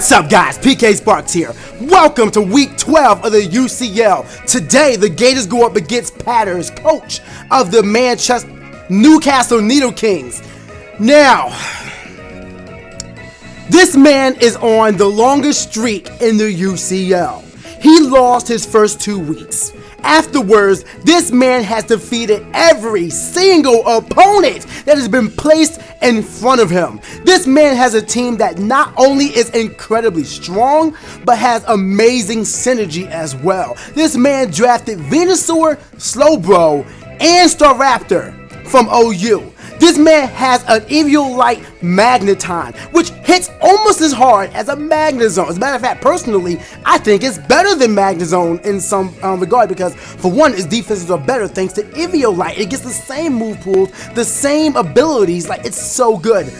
What's up, guys? PK Sparks here. Welcome to week 12 of the UCL. Today, the Gators go up against Patters, coach of the Newcastle Nidokings. Now, this man is on the longest streak in the UCL. He lost his first 2 weeks. Afterwards, this man has defeated every single opponent that has been placed in front of him. This man has a team that not only is incredibly strong, but has amazing synergy as well. This man drafted Venusaur, Slowbro, and Staraptor from OU. This man has an Eviolite Magneton, which hits almost as hard as a Magnezone. As a matter of fact, personally, I think it's better than Magnezone in some regard because, for one, its defenses are better thanks to Eviolite. It gets the same move pools, the same abilities. Like, it's so good.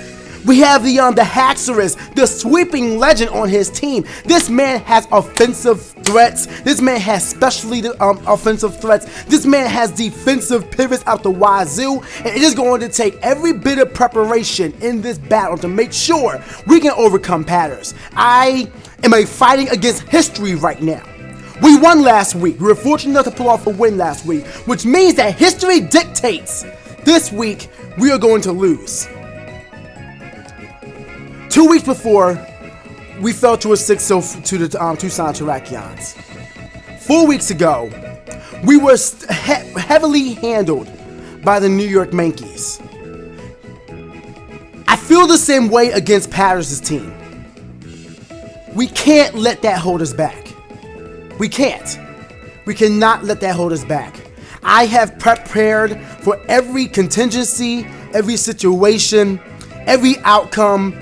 We have the Haxorus, the sweeping legend on his team. This man has offensive threats. This man has specialty offensive threats. This man has defensive pivots out the wazoo. And it is going to take every bit of preparation in this battle to make sure we can overcome Patters. I am fighting against history right now. We won last week. We were fortunate enough to pull off a win last week, which means that history dictates this week we are going to lose. 2 weeks before, we fell to a 6-0 to the Tucson Terrakions. 4 weeks ago, we were heavily handled by the New York Yankees. I feel the same way against Patters' team. We can't let that hold us back. We can't. We cannot let that hold us back. I have prepared for every contingency, every situation, every outcome.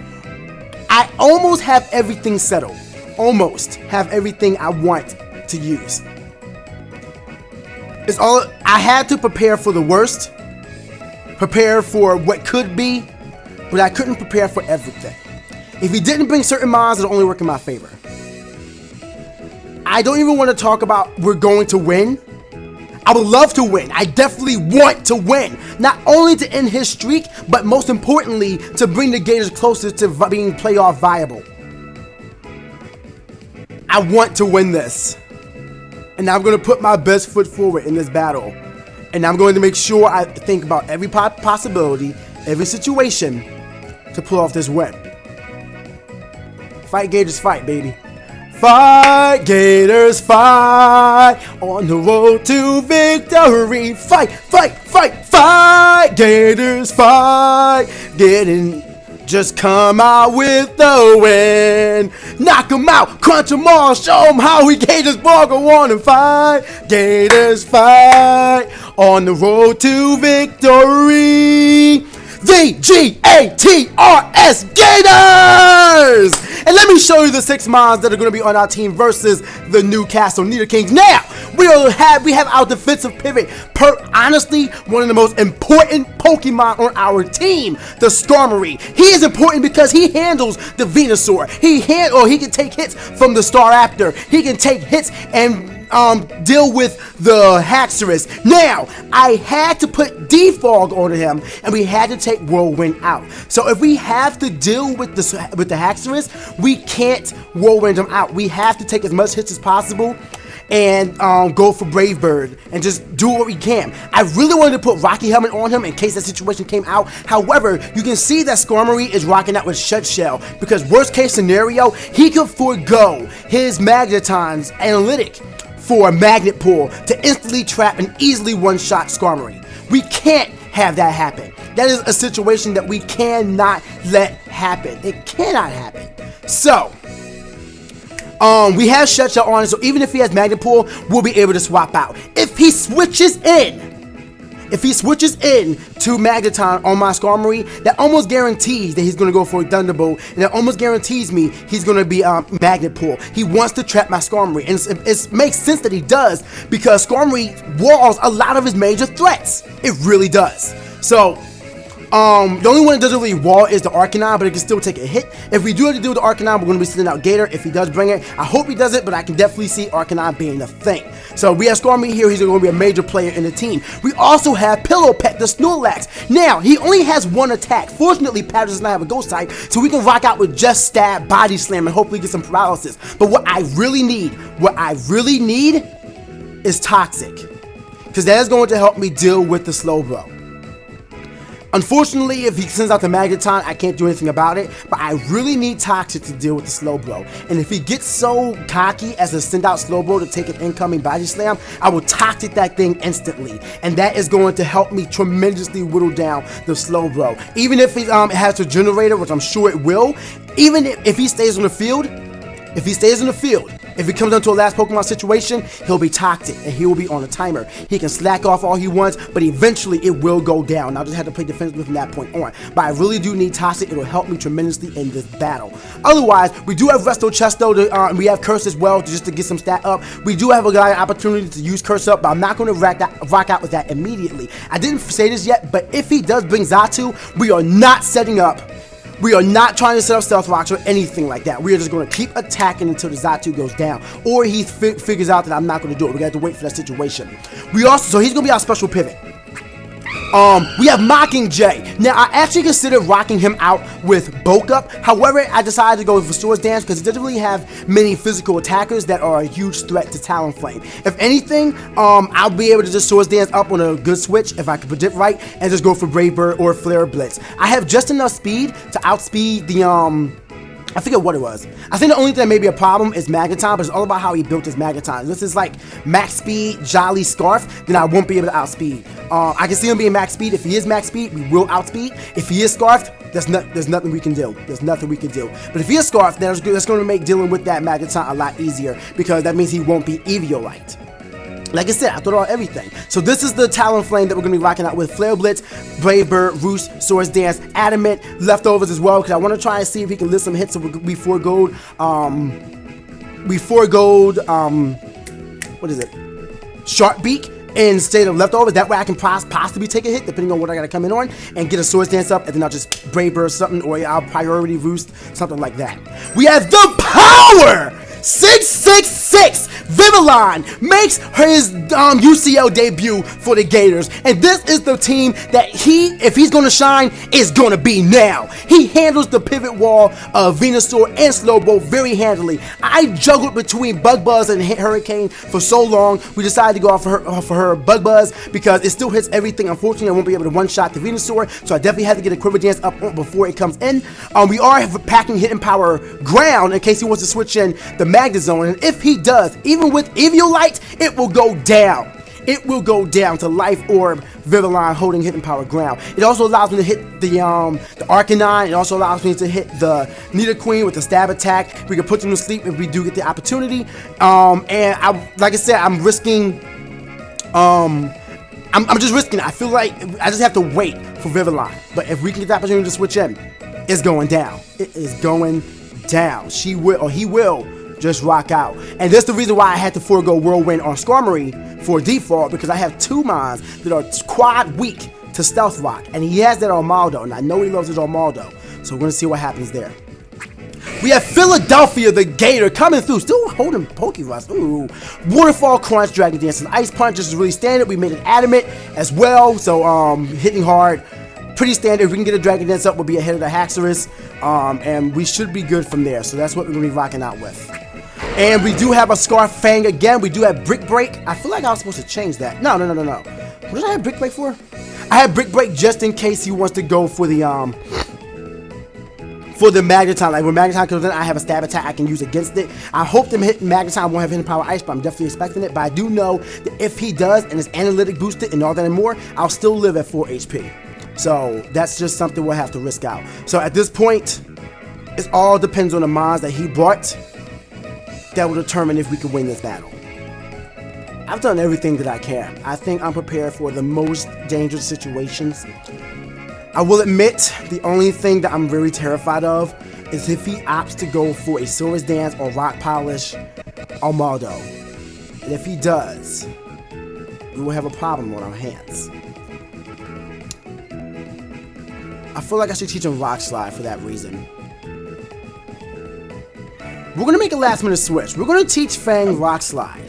I almost have everything settled. Almost have everything I want to use. It's all I had to prepare for the worst, prepare for what could be, but I couldn't prepare for everything. If he didn't bring certain mods, it'll only work in my favor. I don't even want to talk about we're going to win. I would love to win. I definitely want to win. Not only to end his streak, but most importantly, to bring the Gators closer to being playoff viable. I want to win this. And I'm going to put my best foot forward in this battle. And I'm going to make sure I think about every possibility, every situation to pull off this win. Fight Gators, fight, baby. Fight, Gators, fight, on the road to victory. Fight, fight, fight, fight, Gators, fight. Just come out with the win. Knock 'em out, crunch 'em all, show 'em how we Gators ball go on and fight. Gators, fight, on the road to victory. VGATRS Gators! And let me show you the 6 mods that are going to be on our team versus the Newcastle Nidokings. Now, we have our defensive pivot. Honestly, one of the most important Pokemon on our team, the Skarmory. He is important because he handles the Venusaur. He can take hits from the Staraptor. He can take hits and deal with the Haxorus. Now, I had to put Defog on him, and we had to take Whirlwind out. So if we have to deal with the Haxorus, we can't Whirlwind him out. We have to take as much hits as possible and go for Brave Bird and just do what we can. I really wanted to put Rocky Helmet on him in case that situation came out. However, you can see that Skarmory is rocking out with Shut Shell because worst case scenario, he could forego his Magneton's analytic for a Magnet Pull to instantly trap and easily one-shot Skarmory. We can't have that happen. That is a situation that we cannot let happen. It cannot happen. So, we have Shut Shell on it, so even if he has Magnet Pull, we'll be able to swap out. If he switches in to Magneton on my Skarmory, that almost guarantees that he's going to go for a Thunderbolt, and that almost guarantees me he's going to be Magnet Pull. He wants to trap my Skarmory, and it makes sense that he does because Skarmory walls a lot of his major threats. It really does. So, The only one that doesn't really wall is the Arcanine, but it can still take a hit. If we do have to deal with the Arcanine, we're going to be sending out Gator if he does bring it. I hope he does it, but I can definitely see Arcanine being the thing. So we have Skarmory here. He's going to be a major player in the team. We also have Pillow Pet, the Snorlax. Now, he only has one attack. Fortunately, Pattern does not have a ghost type, so we can rock out with just Stab, Body Slam, and hopefully get some paralysis. But what I really need is Toxic, because that is going to help me deal with the Slowbro. Unfortunately, if he sends out the Magneton, I can't do anything about it, but I really need Toxic to deal with the Slowbro. And if he gets so cocky as to send out Slowbro to take an incoming Body Slam, I will Toxic that thing instantly. And that is going to help me tremendously whittle down the Slowbro. Even if it has a generator, which I'm sure it will, even if he stays on the field, if it comes down to a last Pokemon situation, he'll be Toxic and he will be on a timer. He can slack off all he wants, but eventually it will go down. I'll just have to play defensively from that point on. But I really do need Toxic. It'll help me tremendously in this battle. Otherwise, we do have Resto Chesto, and we have Curse as well, just to get some stat up. We do have a guy opportunity to use Curse up, but I'm not going to rock out with that immediately. I didn't say this yet, but if he does bring Xatu, we are not setting up. We are not trying to set up Stealth Rocks or anything like that. We are just going to keep attacking until the Xatu goes down, or he figures out that I'm not going to do it. We got to wait for that situation. So he's going to be our special pivot. We have Mockingjay. Now, I actually considered rocking him out with Bulk Up. However, I decided to go for Swords Dance because he doesn't really have many physical attackers that are a huge threat to Talonflame. If anything, I'll be able to just Swords Dance up on a good switch if I can predict right and just go for Brave Bird or Flare Blitz. I have just enough speed to outspeed the, I forget what it was. I think the only thing that may be a problem is Magneton, but it's all about how he built his Magneton. If this is like max speed, Jolly Scarf, then I won't be able to outspeed. I can see him being max speed. If he is max speed, we will outspeed. If he is Scarfed, there's nothing we can do. There's nothing we can do. But if he is Scarfed, that's going to make dealing with that Magneton a lot easier, because that means he won't be Eviolite. Like I said, I thought about everything. So this is the Talonflame that we're going to be rocking out with. Flare Blitz, Brave Bird, Roost, Swords Dance, Adamant, Leftovers as well, because I want to try and see if he can list some hits so we forego, what is it? Sharp Beak instead of Leftovers. That way I can possibly take a hit depending on what I got to come in on and get a Swords Dance up, and then I'll just Brave Bird something, or I'll Priority Roost, something like that. We have the power! 666 Vivillon makes his UCL debut for the Gators, and this is the team that if he's gonna shine, is gonna be now. He handles the pivot wall of Venusaur and Slowbro very handily. I juggled between Bug Buzz and Hurricane for so long. We decided to go for her Bug Buzz because it still hits everything. Unfortunately, I won't be able to one-shot the Venusaur, so I definitely had to get a Quiver Dance up before it comes in. We are packing Hidden Power Ground in case he wants to switch in the Magnet Zone, and if he does, even with Eviolite, it will go down. It will go down to Life Orb Vivillon holding Hidden Power Ground. It also allows me to hit the Arcanine. It also allows me to hit the Nidoqueen with the Stab Attack. We can put them to sleep if we do get the opportunity. And like I said, I'm risking. I'm just risking it. I feel like I just have to wait for Vivillon. But if we can get the opportunity to switch in, it's going down. It is going down. She will, or he will, just rock out. And that's the reason why I had to forego Whirlwind on Skarmory for default, because I have two mons that are quad weak to Stealth Rock, and he has that on Maldo, and I know he loves his on Maldo, so we're gonna see what happens there. We have Philadelphia the Gator coming through, still holding Pokerust. Ooh, Waterfall Crunch, Dragon Dance, and Ice Punch. This is really standard. We made it Adamant as well, so hitting hard. Pretty standard. If we can get a Dragon Dance up, we'll be ahead of the Haxorus, and we should be good from there. So that's what we're gonna be rocking out with. And we do have a Scarf Fang again. We do have Brick Break. I feel like I was supposed to change that. No. What did I have Brick Break for? I have Brick Break just in case he wants to go for the Magneton. Like when Magneton comes in, I have a Stab Attack I can use against it. I hope them hitting Magneton won't have Hidden Power Ice, but I'm definitely expecting it. But I do know that if he does and it's analytic boosted and all that and more, I'll still live at 4 HP. So that's just something we'll have to risk out. So at this point, it all depends on the mons that he brought that will determine if we can win this battle. I've done everything that I can. I think I'm prepared for the most dangerous situations. I will admit, the only thing that I'm very terrified of is if he opts to go for a Swords Dance or Rock Polish on Maldo. And if he does, we will have a problem on our hands. feel like I should teach him Rock Slide for that reason. We're gonna make a last minute switch. We're gonna teach Fang Rock Slide.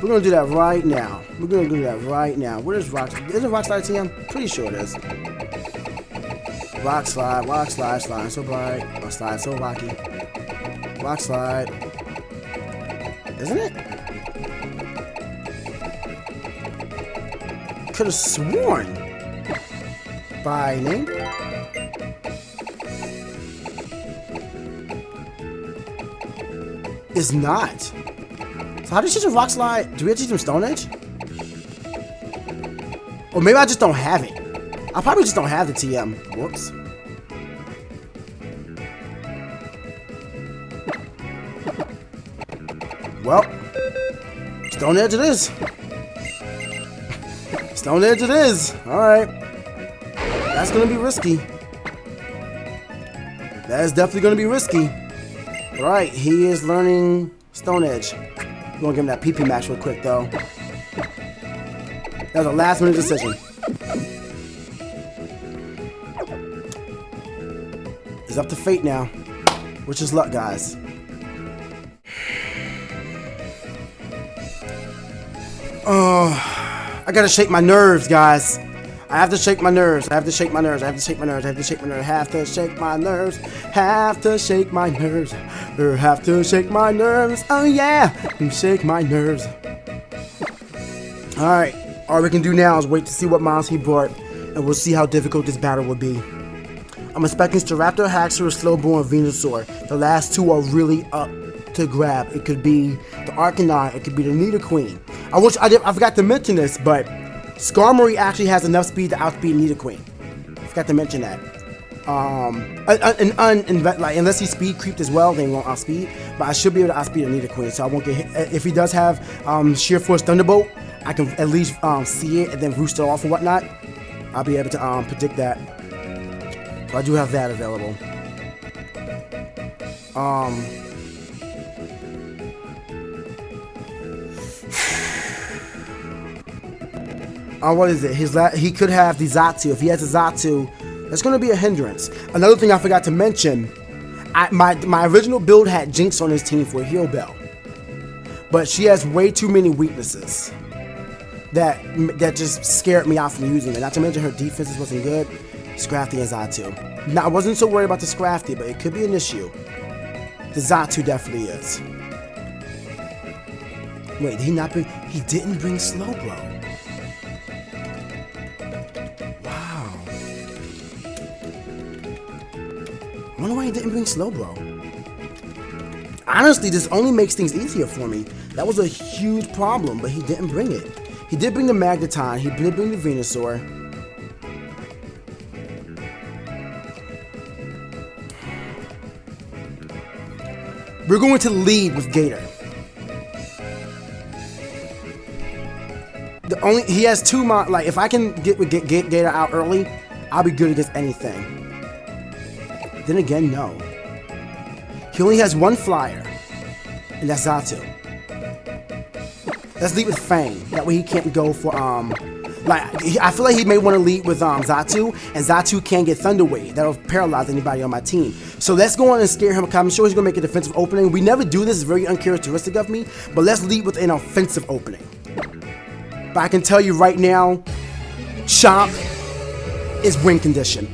We're gonna do that right now. We're gonna do that right now. Where is Rock? Is it Rock Slide TM? Pretty sure it is. Rock Slide, slide so bright. Oh, slide so rocky. Rock Slide. Isn't it? Could have sworn by name. Is not. So how do you teach him Rock Slide? Do we have to teach him Stone Edge? Or maybe I just don't have it. I probably just don't have the TM. Whoops. Well, Stone Edge it is. Stone Edge it is. Alright. That's gonna be risky. That is definitely gonna be risky. Alright, he is learning Stone Edge. We're gonna give him that PP match real quick though. That was a last minute decision. It's up to fate now. Which is luck, guys. Oh, I gotta shake my nerves, guys. I have to shake my nerves. I have to shake my nerves. I have to shake my nerves. I have to shake my nerves. Have to shake my nerves. Have to shake my nerves. Have to shake my nerves. Oh yeah, shake my nerves. All right. All we can do now is wait to see what mounts he brought, and we'll see how difficult this battle will be. I'm expecting Staraptor, Haxor, Slowbro, and Venusaur. The last two are really up to grab. It could be the Arcanine. It could be the Nidoqueen. I forgot to mention this, but Skarmory actually has enough speed to outspeed Nidoqueen. I forgot to mention that. Unless he speed creeped as well, then he won't outspeed. But I should be able to outspeed a Nidoqueen, so I won't get hit. If he does have Sheer Force Thunderbolt, I can at least see it and then roost it off and whatnot. I'll be able to predict that. So I do have that available. What is it? He could have the Xatu. If he has a Xatu, that's going to be a hindrance. Another thing I forgot to mention, my original build had Jinx on his team for Heal Bell, but she has way too many weaknesses that just scared me out from using it. Not to mention her defenses wasn't good. Scrafty and Xatu. Now I wasn't so worried about the Scrafty, but it could be an issue. The Xatu definitely is. Wait, did he not bring? He didn't bring Slowbro. I wonder why he didn't bring Slowbro. Honestly, this only makes things easier for me. That was a huge problem, but he didn't bring it. He did bring the Magneton. He did bring the Venusaur. We're going to lead with Gator. He has two if I can get Gator out early, I'll be good against anything. Then again, no. He only has one flyer, and that's Xatu. Let's lead with Fang. That way he can't go for, I feel like he may want to lead with Xatu, and Xatu can't get Thunder Wave. That'll paralyze anybody on my team. So let's go on and scare him, because I'm sure he's going to make a defensive opening. We never do this, it's very uncharacteristic of me, but let's lead with an offensive opening. But I can tell you right now, Chomp is win condition.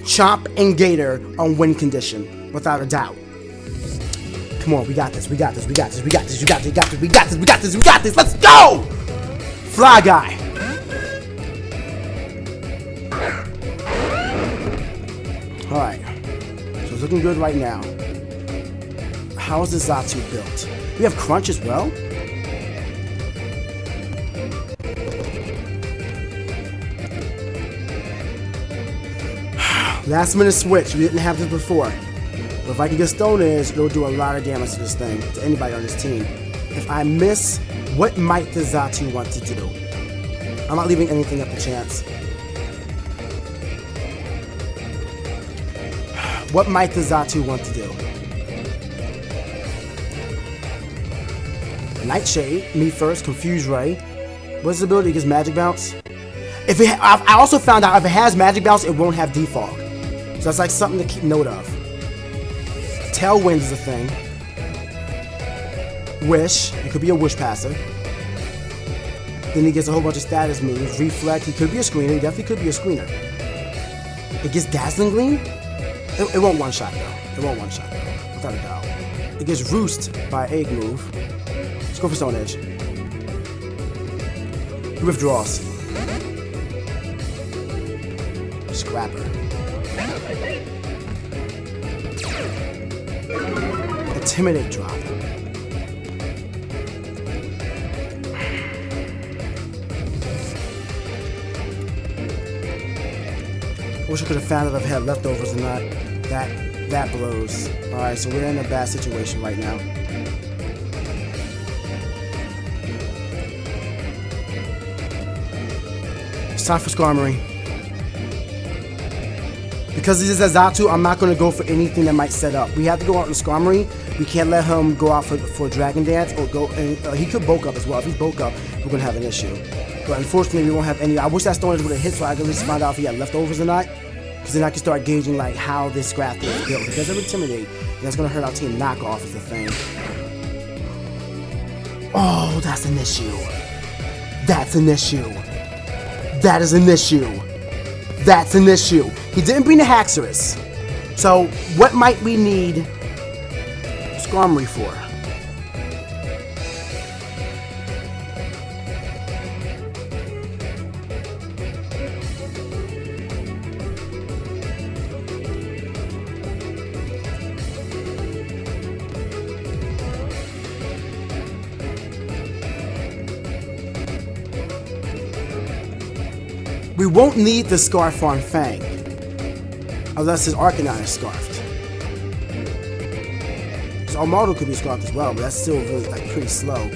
Chomp and Gator on win condition, without a doubt. Come on, we got this, we got this, we got this, we got this, we got this, we got this, we got this, we got this, we got this, let's go! Fly Guy. Alright, so it's looking good right now. How is this Xatu built? We have Crunch as well? Last minute switch, we didn't have this before. But if I can get Stone Edge, it'll do a lot of damage to this thing, to anybody on this team. If I miss, what might the Xatu want to do? I'm not leaving anything up to chance. What might the Xatu want to do? Nightshade, me first, Confuse Ray. What's the ability against Magic Bounce? I also found out if it has magic bounce, it won't have defog. So that's like something to keep note of. Tailwind is a thing. Wish, it could be a wish passive. Then he gets a whole bunch of status moves. Reflect, he could be a screener. He definitely could be a screener. It gets Dazzling Gleam. It won't one shot though. It won't one shot though, without a doubt. It gets Roost by Egg move. Let's go for Stone Edge. He withdraws. Scrapper. Intimidate drop. I wish I could have found out if I had leftovers or not. That blows. Alright, so we're in a bad situation right now. It's time for Skarmory. Because this is Zatu, I'm not going to go for anything that might set up. We have to go out in Skarmory. We can't let him go out for Dragon Dance or go. And he could bulk up as well. If he's bulk up, we're going to have an issue. But unfortunately, we won't have any. I wish that Stone Edge would have hit so I could at least find out if he had leftovers or not. Because then I can start gauging like how this graph is built. Because it would intimidate, and that's going to hurt our team. Knockoff is the thing. Oh, that's an issue. That's an issue. That is an issue. That's an issue. He didn't bring the Haxorus. So, what might we need Skarmory for? We won't need the Scarf on Fang, unless his Arcanine is scarfed. His Armaldo could be scarfed as well, but that's still really like pretty slow.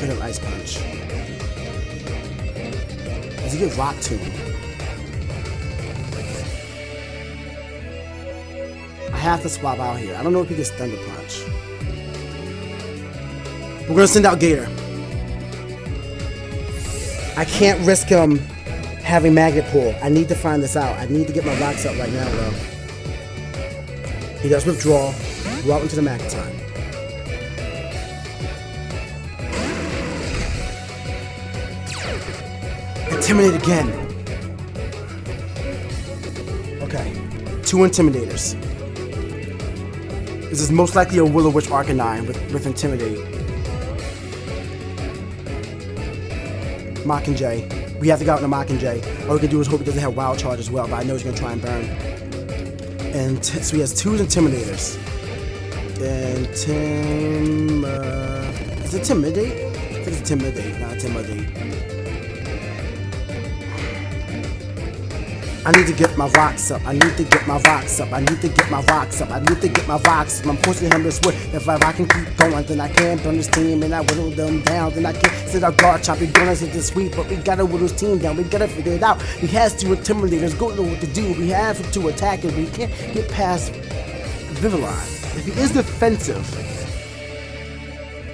An Ice Punch. Does he get Rock Tomb? I have to swap out here. I don't know if he gets Thunder Punch. We're gonna send out Gator. I can't risk him having Magnet Pull. I need to find this out. I need to get my rocks up right now, though. He does withdraw. Go out into the Magneton. Intimidate again. Okay, 2 Intimidators. This is most likely a Will-O-Wisp Arcanine with Intimidate. Mockingjay. We have to go out in a Mockingjay. All we can do is hope he doesn't have Wild Charge as well, but I know he's going to try and burn. And so he has 2 Intimidators. Is it Intimidate? I think it's Intimidate, not Intimidate. I need to get my rocks up. I need to get my rocks up. I need to get my rocks up. I need to get my rocks up. I'm pushing him this way. If I can keep going, then I can burn this team and I whittle them down. Then I can sit our guard chop. We're gonna sit this sweep, but we gotta whittle his team down. We gotta figure it out. He has to intimidate us. Go know what to do. We have to attack it. We can't get past Vivillon. If he is defensive,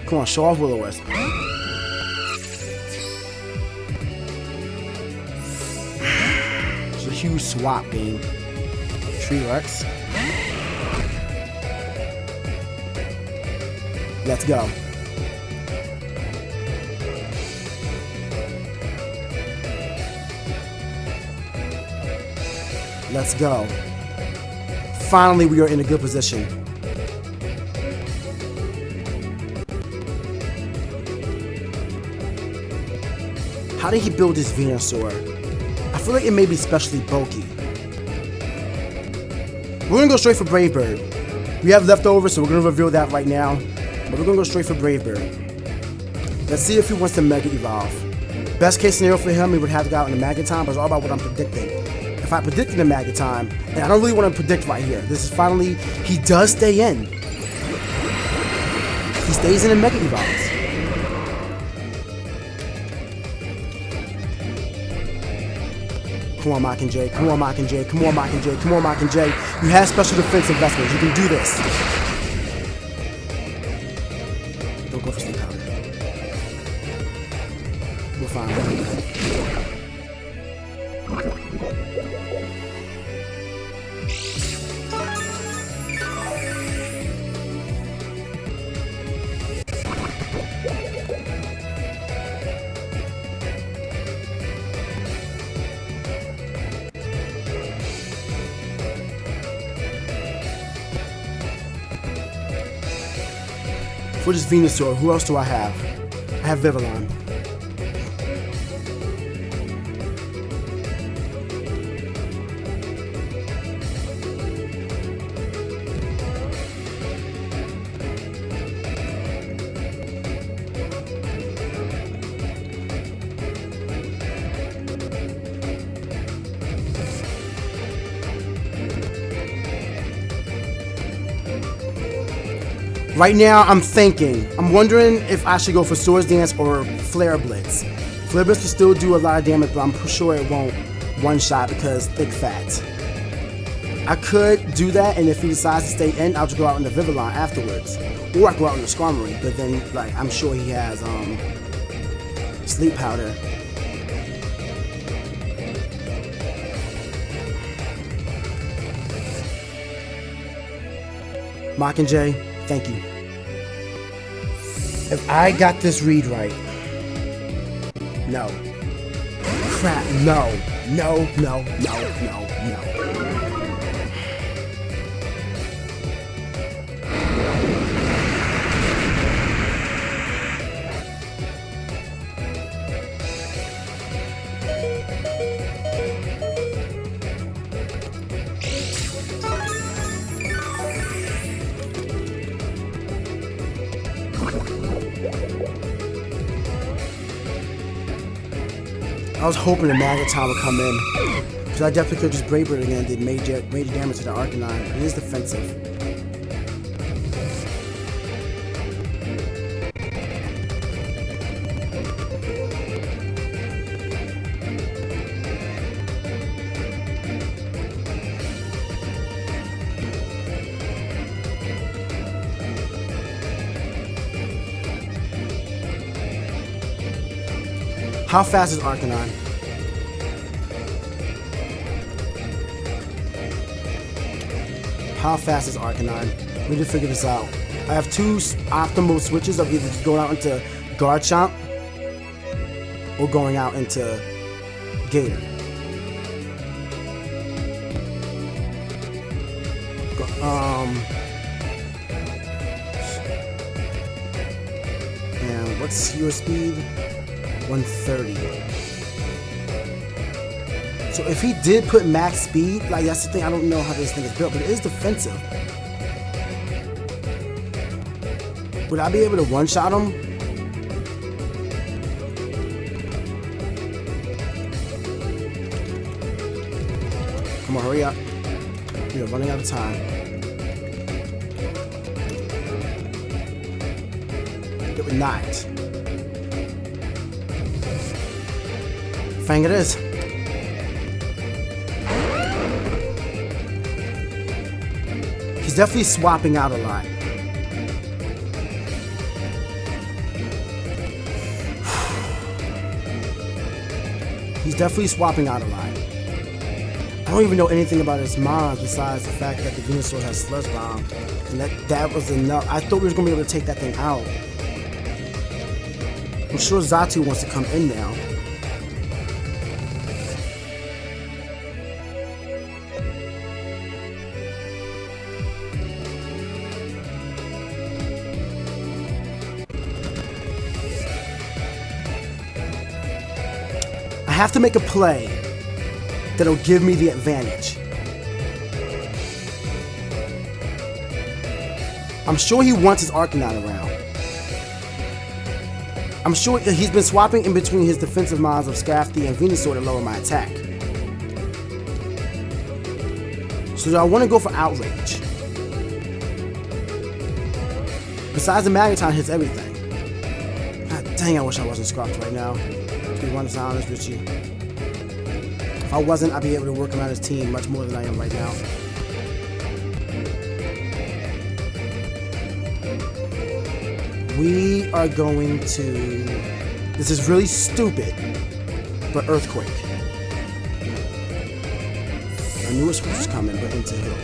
come on, show off Will-O-Wisp. Huge swap game. Treelux. Let's go. Let's go. Finally, we are in a good position. How did he build his Venusaur? I feel like it may be especially bulky. We're gonna go straight for Brave Bird. We have leftovers, so we're gonna reveal that right now. But we're gonna go straight for Brave Bird. Let's see if he wants to Mega Evolve. Best case scenario for him, he would have to go out in the Magneton, but it's all about what I'm predicting. If I predicted the Magneton, and I don't really want to predict right here. This is finally, he does stay in. He stays in and Mega Evolves. Come on, Mockingjay. Come on, Mockingjay. Come on, Mockingjay. Come on, Mockingjay. You have special defense investments. You can do this. Don't go for sleep powder. We're fine. For this Venusaur, who else do I have? I have Vivillon. Right now, I'm wondering if I should go for Swords Dance or Flare Blitz. Flare Blitz will still do a lot of damage, but I'm sure it won't one-shot because thick fat. I could do that, and if he decides to stay in, I'll just go out in the Vivillon afterwards. Or I can go out in the Skarmory, but then, like, I'm sure he has, Sleep Powder. Mockingjay, thank you. If I got this read right. No. Crap, no. No, no, no, no, no. I was hoping the Magneton would come in, because I definitely could just Brave Bird again and did major damage to the Arcanine, but it is defensive. How fast is Arcanine? How fast is Arcanine? We need to figure this out. I have two optimal switches of either going out into Garchomp or going out into Gator. And what's your speed? 130. So if he did put max speed, like that's the thing, I don't know how this thing is built, but it is defensive. Would I be able to one-shot him? Come on, hurry up. We are running out of time. It would not. Fang it is. He's definitely swapping out a lot. He's definitely swapping out a lot. I don't even know anything about his mons besides the fact that the Venusaur has Sludge Bomb. And that was enough. I thought we were going to be able to take that thing out. I'm sure Xatu wants to come in now. I have to make a play that'll give me the advantage. I'm sure he wants his Arcanine around. I'm sure he's been swapping in between his defensive mons of Scafty and Venusaur to lower my attack. So do I want to go for Outrage? Besides the Magneton hits everything. God dang, I wish I wasn't Scarfed right now. To be honest with you. If I wasn't, I'd be able to work around his team much more than I am right now. We are going to... This is really stupid, but Earthquake. I knew a switch was coming, but into Hill.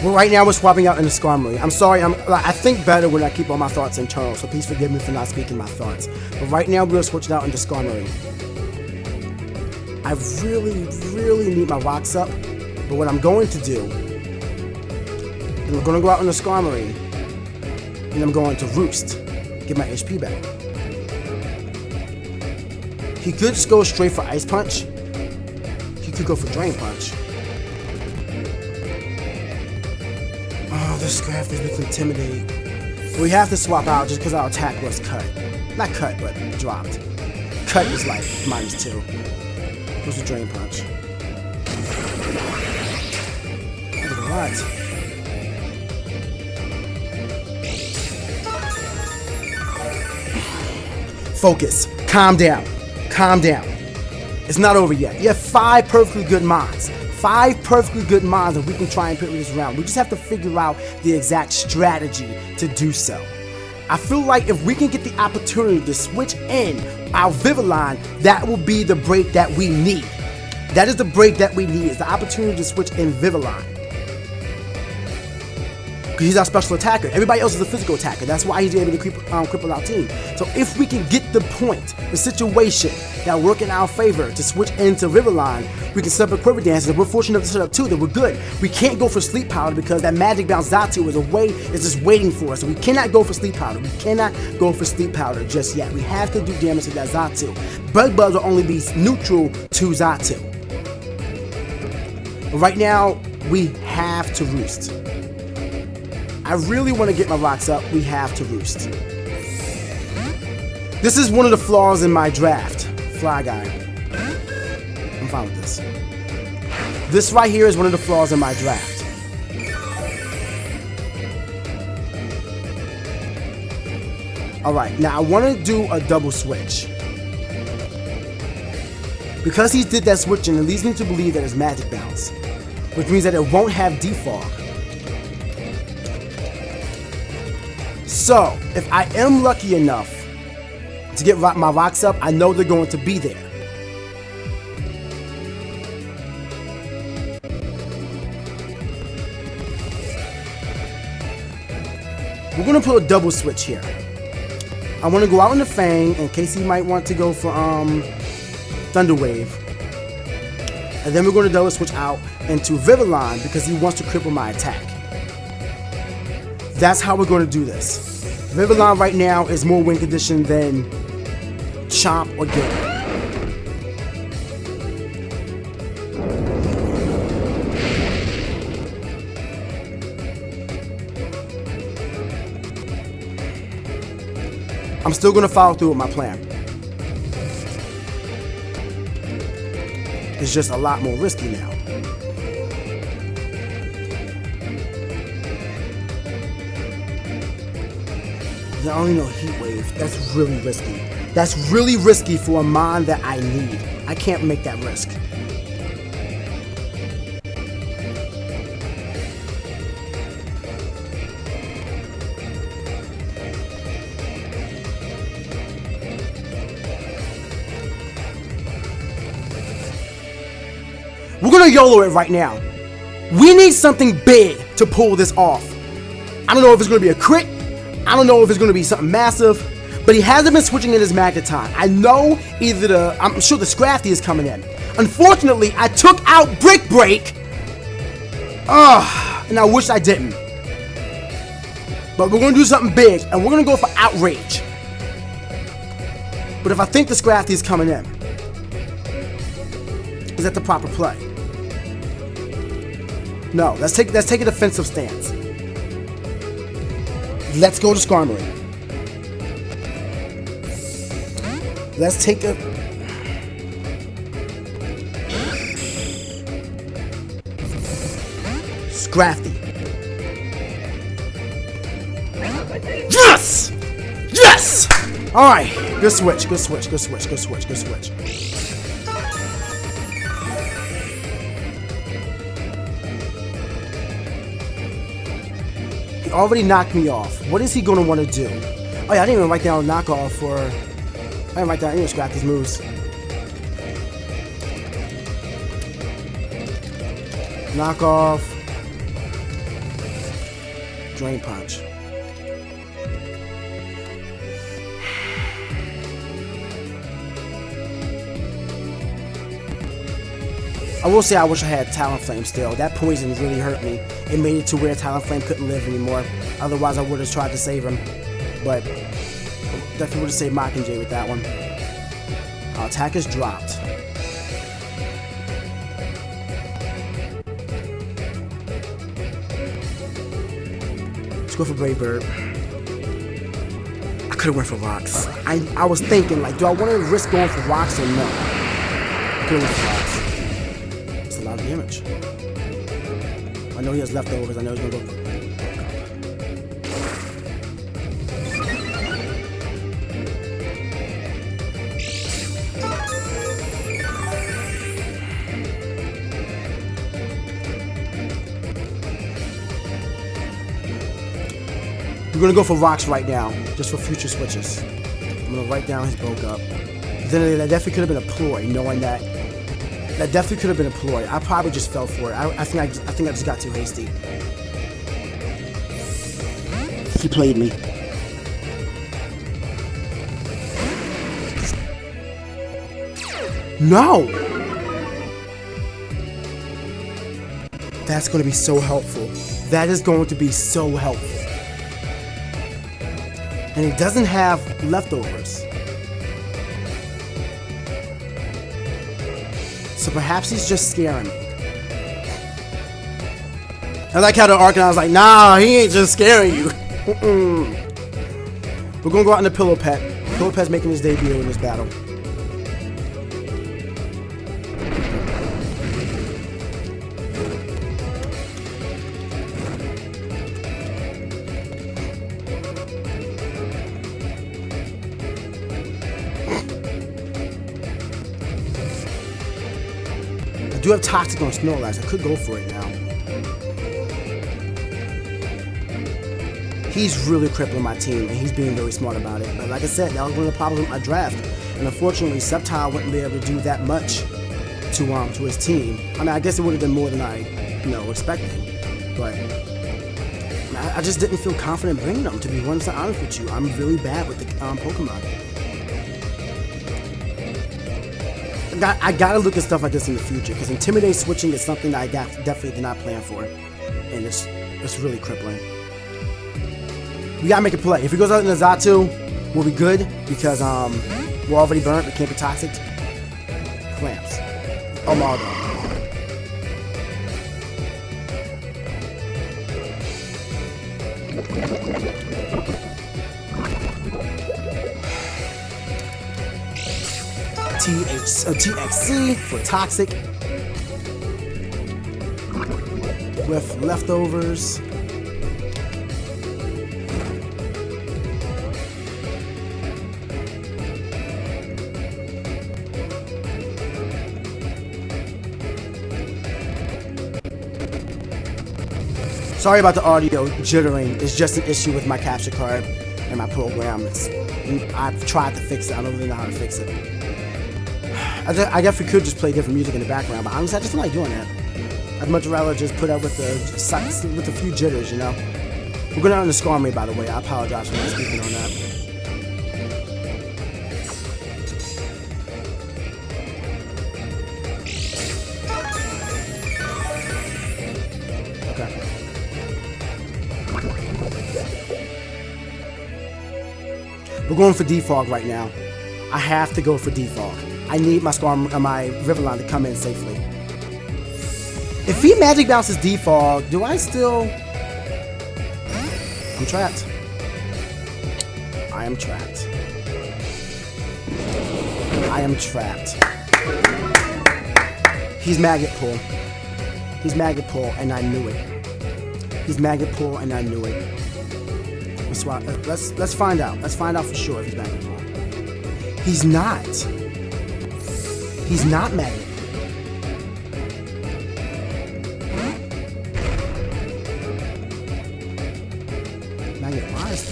Well, right now we're swapping out in the Skarmory. I'm sorry, I think better when I keep all my thoughts internal, so please forgive me for not speaking my thoughts. But right now we're switching out into Skarmory. I really need my rocks up, but what I'm going to do is I'm going to go out in the Skarmory, and I'm going to Roost, get my HP back. He could just go straight for Ice Punch. He could go for Drain Punch. Oh, this Scrafty is intimidating. We have to swap out just because our attack was cut. Not cut, but dropped. Cut is like -2. What's the Drain Punch? Look at that. Focus. Calm down. Calm down. It's not over yet. You have 5 perfectly good mons. 5 perfectly good mons that we can try and put this round. We just have to figure out the exact strategy to do so. I feel like if we can get the opportunity to switch in our Vivillon, that will be the break that we need. That is the break that we need, is the opportunity to switch in Vivillon. Because he's our special attacker. Everybody else is a physical attacker. That's why he's able to cripple our team. So if we can get the point, the situation that work in our favor to switch into Vivillon, we can set up a Quiver Dance. If we're fortunate enough to set up 2, then we're good. We can't go for Sleep Powder because that Magic Bounce Xatu is just waiting for us. So we cannot go for Sleep Powder. We cannot go for Sleep Powder just yet. We have to do damage to that Xatu. Bug Buzz will only be neutral to Xatu. Right now, we have to Roost. I really want to get my rocks up. We have to Roost. This is one of the flaws in my draft. Fly Guy. I'm fine with this. This right here is one of the flaws in my draft. Alright, now I want to do a double switch. Because he did that switching, it leads me to believe that it's Magic Bounce, which means that it won't have Defog. So, if I am lucky enough to get my rocks up, I know they're going to be there. We're going to put a double switch here. I want to go out in the Fang in case he might want to go for Thunder Wave. And then we're going to double switch out into Vivillon because he wants to cripple my attack. That's how we're going to do this. Vivillon right now is more win condition than Chomp or Gale. I'm still going to follow through with my plan. It's just a lot more risky now. I only know Heat Wave. That's really risky. That's really risky for a mon that I need. I can't make that risk. We're gonna YOLO it right now. We need something big to pull this off. I don't know if it's gonna be a crit. I don't know if it's going to be something massive, but he hasn't been switching in his Magneton. I know I'm sure the Scrafty is coming in. Unfortunately, I took out Brick Break. And I wish I didn't. But we're gonna do something big, and we're gonna go for outrage. But if I think the Scrafty is coming in, is that the proper play? No, let's take a defensive stance. Let's go to Skarmory. Let's take a... Scrafty. Yes! Yes! Alright, good switch, good switch, good switch, good switch, good switch. He already knocked me off. What is he going to want to do? Oh yeah, I didn't even write down knockoff for... I didn't write down any of Scrafty's moves. Knockoff. Drain Punch. I will say I wish I had Talonflame still. That poison really hurt me. It made it to where Talonflame couldn't live anymore. Otherwise I would have tried to save him. But definitely would have saved Mockingjay with that one. Our attack is dropped. Let's go for Brave Bird. I could have went for Rocks. I was thinking, like, do I want to risk going for Rocks or no? I could have went for Rocks. That's a lot of damage. I know he has leftovers. I know he's going to go for... We're gonna go for Rocks right now, just for future switches. I'm gonna write down his bulk up. Then that definitely could have been a ploy, knowing that. That definitely could have been a ploy. I probably just fell for it. I think I just got too hasty. He played me. No! That's gonna be so helpful. That is going to be so helpful. And he doesn't have leftovers. So perhaps he's just scaring me. I like how the Arcanine was like, nah, he ain't just scaring you. We're gonna go out in the Pillow Pet. Pillow Pet's making his debut in this battle. I do have Toxic on Snorlax. I could go for it now. He's really crippling my team, and he's being very smart about it. But like I said, that was one of the problems with my draft. And unfortunately, Sceptile wouldn't be able to do that much to his team. I mean, I guess it would have been more than I, expected. But I just didn't feel confident bringing them. To be 100% honest with you, I'm really bad with the Pokemon. I gotta look at stuff like this in the future, because Intimidate switching is something that I definitely did not plan for, and it's really crippling. We gotta make a play. If he goes out in the Xatu, we'll be good, because we're already burnt. We can't be toxic. Clamps. Oh, Margo. TXC for Toxic with leftovers. Sorry about the audio jittering. It's just an issue with my capture card and my program. I've tried to fix it. I don't really know how to fix it. I guess we could just play different music in the background, but honestly, I just don't like doing that. I'd much rather just put up with a few jitters, We're going out in the Skarmory, by the way. I apologize for not speaking on that. Okay. We're going for defog right now. I have to go for defog. I need my Riverline to come in safely. If he magic bounces defog, do I still... I'm trapped. I am trapped. I am trapped. He's maggot pull. He's maggot pull, and I knew it. He's maggot pull, and I knew it. Let's find out. Let's find out for sure if he's magnet pull. He's not. He's not magnet pull. Magnet wise.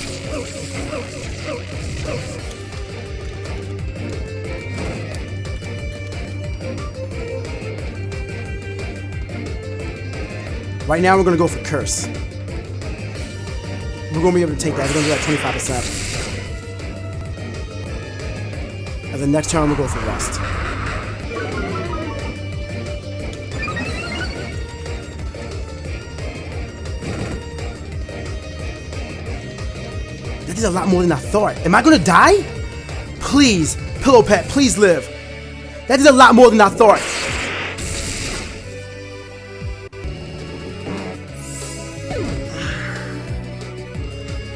Right now we're gonna go for curse. We're going to be able to take that. We're going to do that 25%. And the next turn, we'll go for rust. That is a lot more than I thought. Am I going to die? Please, Pillow Pet, please live. That is a lot more than I thought.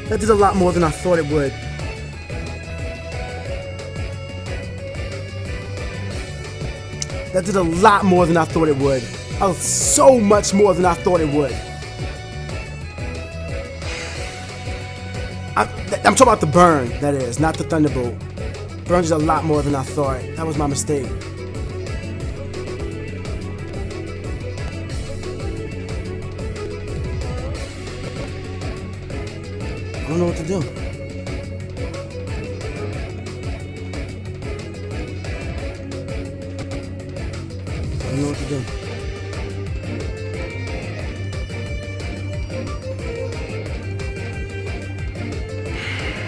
That did a lot more than I thought it would. That did a lot more than I thought it would. Oh, so much more than I thought it would. I'm talking about the burn, that is, not the Thunderbolt. Burn is a lot more than I thought. That was my mistake. I don't know what to do. I don't know what to do.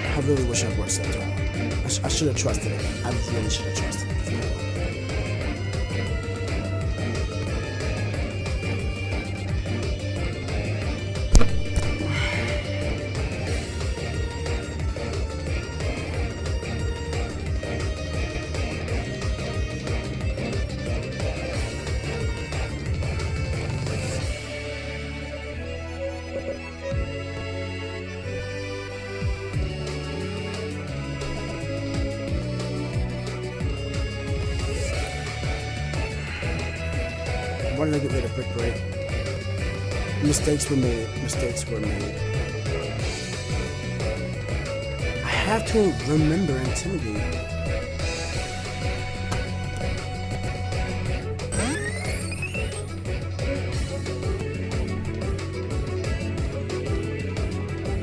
I really wish I worked that time. I should have trusted it. I really should have trusted it. Why did I get rid of Brick Break? Mistakes were made. Mistakes were made. I have to remember Intimidate.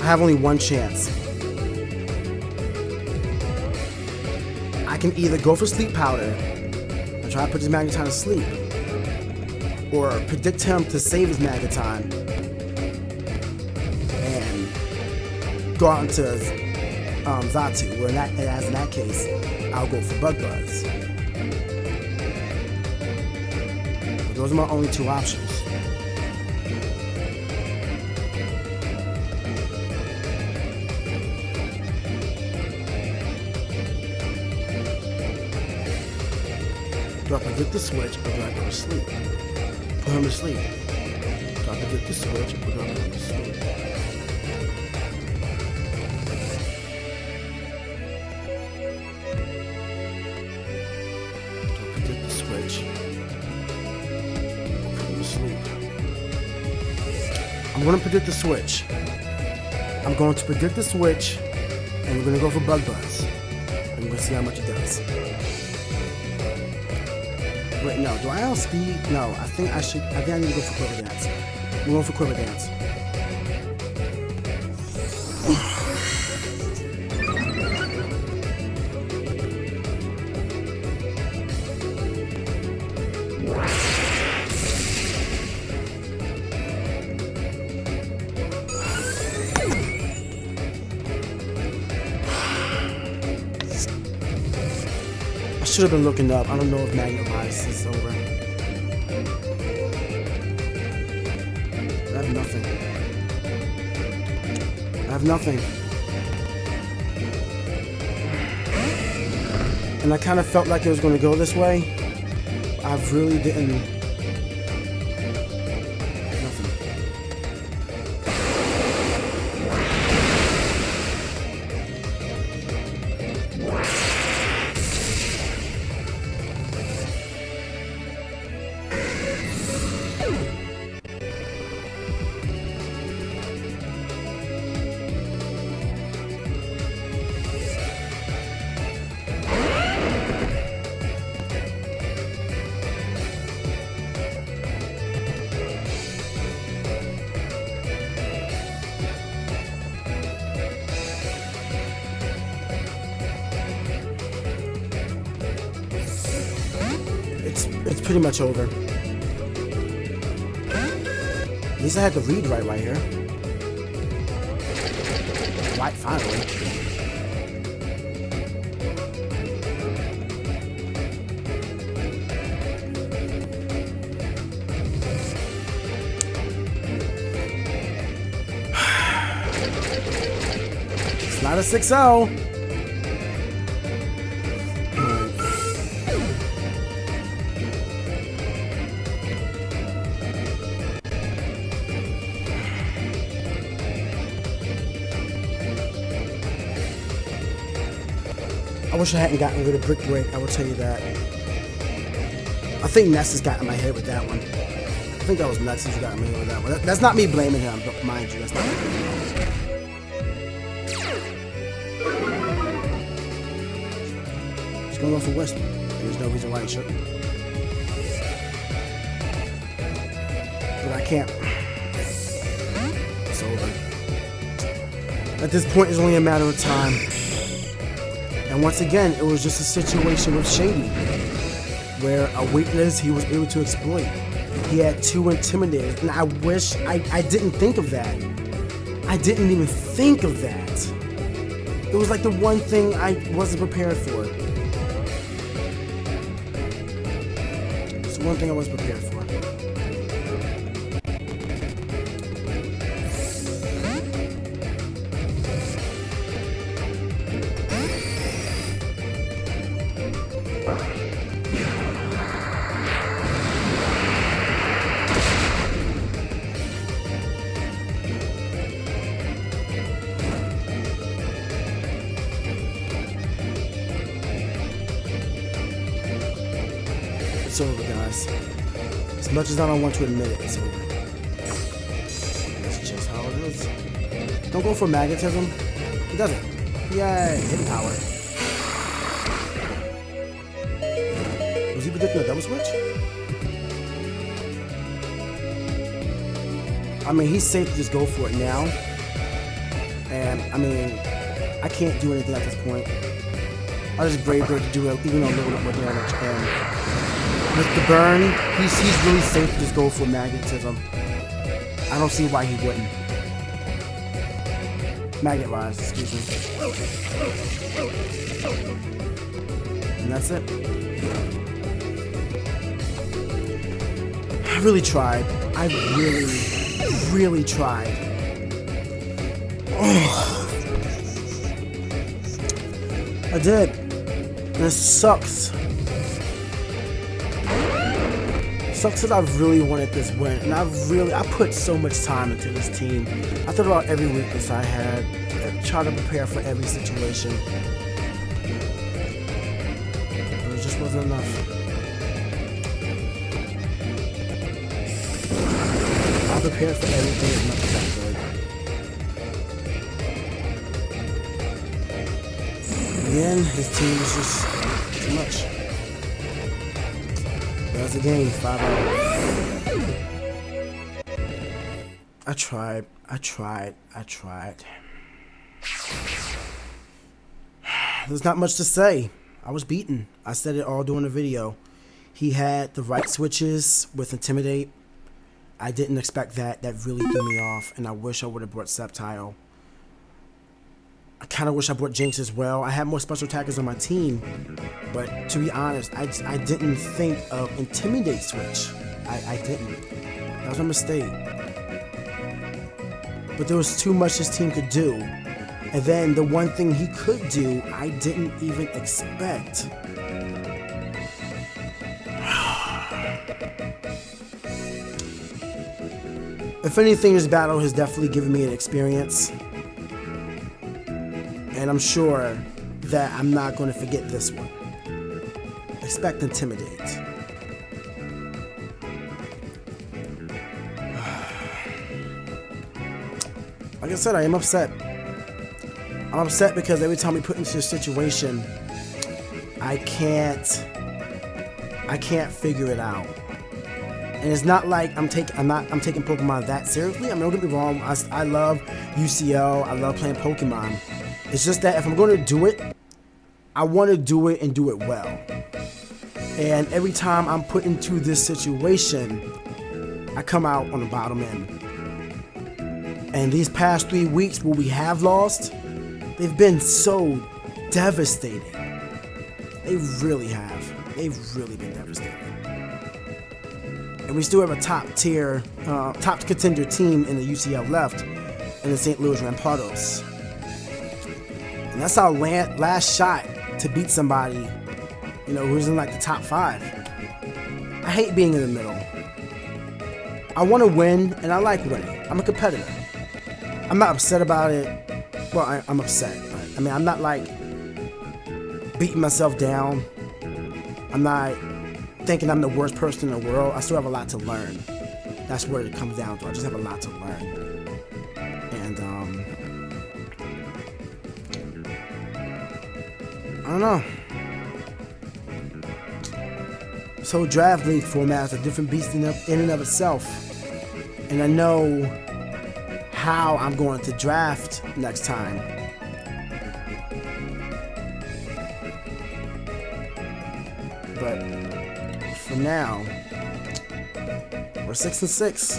I have only one chance. I can either go for Sleep Powder and try to put this Magneton to sleep, or predict him to save his Magneton and go out into Xatu, where in that case, I'll go for Bug Buzz. But those are my only two options. Do I predict the switch, or do I go to sleep? Put him to sleep. Do I predict the switch, or do I put him to sleep? Do I predict the switch, or put him to sleep? I'm going to predict the switch. I'm going to predict the switch, and we're going to go for Bug Buzz. And we're going to see how much it does. Wait, no, do I outspeed? No, I think I need to go for Quiver Dance. I'm going for Quiver Dance. I should have been looking up. I don't know if Magnetize is over. I have nothing. I have nothing. And I kind of felt like it was going to go this way. I really didn't. Nothing. It's pretty much over. At least I had the read right here. Right, finally. It's not a 6-0. I wish I hadn't gotten rid of Brick Break, I will tell you that. I think Ness has gotten my head with that one. I think that was Ness who got my head with that one. That's not me blaming him, but mind you, that's not me blaming him. He's going to go for Whisper. There's no reason why he shouldn't. But I can't. It's over. At this point, it's only a matter of time. And once again, it was just a situation with Shady, where a weakness he was able to exploit. He had 2 Intimidators, and I wish I didn't think of that. I didn't even think of that. It was like the one thing I wasn't prepared for. It's the one thing I wasn't prepared for. It's over, guys. As much as I don't want to admit it, it's over. That's just how it is. Don't go for magnetism. He doesn't. Yay, hidden power. Was he predicting a double switch? I mean, he's safe to just go for it now. And, I mean, I can't do anything at this point. I'll just Brave Bird to do even a little bit more damage. And with the burn, he's really safe to just go for magnetism. I don't see why he wouldn't. Magnet Rise, excuse me. And that's it. I really tried. I really tried. I did. And it sucks. Sucks that I really wanted this win, and I put so much time into this team. I thought about every weakness I had, tried to prepare for every situation, but it just wasn't enough. I prepared for everything as much as I could. In the end, his team was just too much. That's the game, 5-0. I tried. There's not much to say. I was beaten. I said it all during the video. He had the right switches with Intimidate. I didn't expect that. That really threw me off, and I wish I would have brought Sceptile. I kind of wish I brought Jinx as well. I had more special attackers on my team, but to be honest, I didn't think of Intimidate switch. I didn't. That was a mistake. But there was too much this team could do, And then the one thing he could do, I didn't even expect. If anything, this battle has definitely given me an experience. And I'm sure that I'm not going to forget this one. Expect Intimidate. Like I said, I am upset. I'm upset because every time we put into a situation, I can't figure it out. And it's not like I'm taking Pokemon that seriously. I mean, don't get me wrong. I love UCL. I love playing Pokemon. It's just that if I'm going to do it, I want to do it and do it well. And every time I'm put into this situation, I come out on the bottom end. And these past 3 weeks where we have lost, they've been so devastating. They really have. They've really been devastating. And we still have a top contender team in the UCL left, in the St. Louis Rampardos. And that's our last shot to beat somebody, you know, who's in like the top 5. I hate being in the middle. I want to win, and I like winning. I'm a competitor. I'm not upset about it. Well, I'm upset. But, I mean, I'm not like beating myself down. I'm not thinking I'm the worst person in the world. I still have a lot to learn. That's what it comes down to. I just have a lot to learn. And I don't know. So draft league format is a different beast in and of itself. And I know how I'm going to draft next time. But for now, we're 6-6.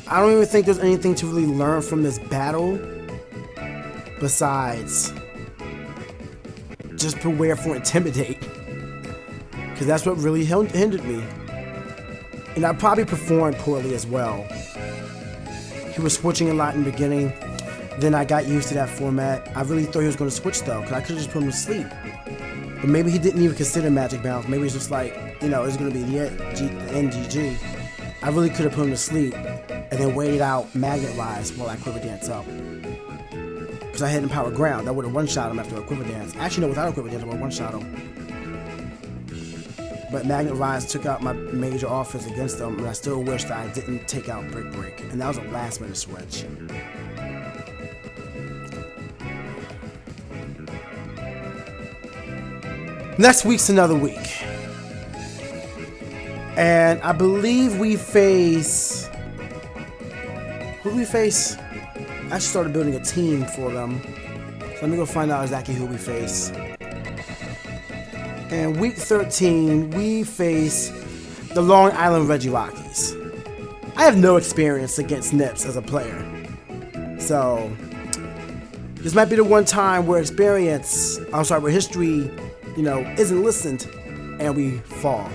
I don't even think there's anything to really learn from this battle besides just beware for Intimidate, because that's what really hindered me. And I probably performed poorly as well. He was switching a lot in the beginning. Then I got used to that format. I really thought he was going to switch though, because I could have just put him to sleep. But maybe he didn't even consider Magic Bounce. Maybe it's just like, you know, it's going to be the NGG. I really could have put him to sleep and then waited out Magnet Rise while I Quiver Dance up. Because I had Empower Ground. That would have one-shot him after a Quiver Dance. Actually, no, without a Quiver Dance, I would have one-shot him. But Magnet Rise took out my major offense against them, and I still wish that I didn't take out Brick Break. And that was a last-minute switch. Next week's another week. And I believe we face... Who do we face? I actually started building a team for them. So let me go find out exactly who we face. And week 13, we face the Long Island Regirockies. I have no experience against Nips as a player. So, this might be the one time where where history, you know, isn't listened and we fall.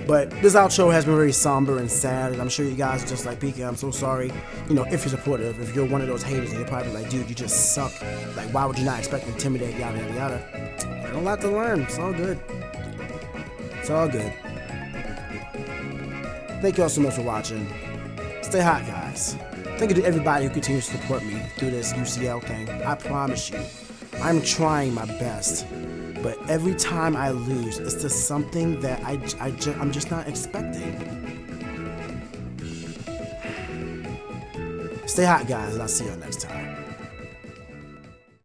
But this outro has been very somber and sad, and I'm sure you guys are just like, Pika, I'm so sorry. You know, if you're supportive, if you're one of those haters, and you're probably like, dude, you just suck. Like, why would you not expect to intimidate, yada, yada, yada. I got a lot to learn. It's all good. It's all good. Thank you all so much for watching. Stay hot, guys. Thank you to everybody who continues to support me through this UCL thing. I promise you, I'm trying my best. But every time I lose, it's just something that I'm just not expecting. Stay hot, guys, and I'll see you next time.